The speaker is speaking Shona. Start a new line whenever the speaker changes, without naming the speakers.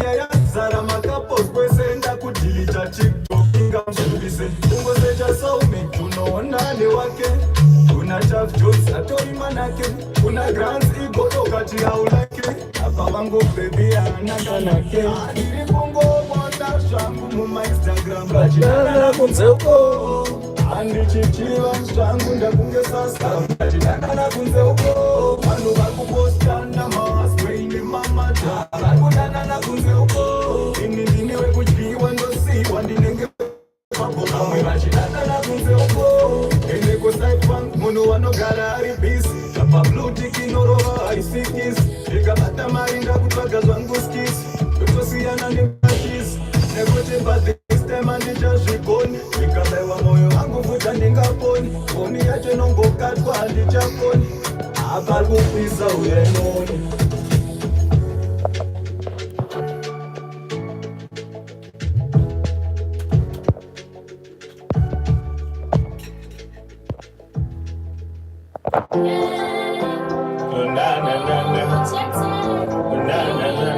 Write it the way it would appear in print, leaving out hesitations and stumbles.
nyaya zara makapos kwesenda kudilita tiktok ingamshubise ungosecha SALMEAT unoona newake kuna Tough Jones atori manake kuna Grants igotokati haulake apa vangu baby anakanake nilipongo mwata shangu muma Instagram rachidana kunzeuko andichichiva shangu ndakunge sasa rachidana kunzeuko vanhu vakupostana mahasweini mamata vakudana kunzeuko ini ndine wekudyiwa ndosiwa ndinenge vamwe vachidana kunzeuko ende kusaipang munhu vanogara ari bisi apablutik inorova aisikisi ikabata mari ndakutsvaga zvangu skisi kutosiyana nemashisi nekuti badhistema ndichazvigoni ikadaiwa mwoyo wangu futi handingaponi foni yacho inongokatwa handichakoni apa kupisa uyenoni na na na na na na na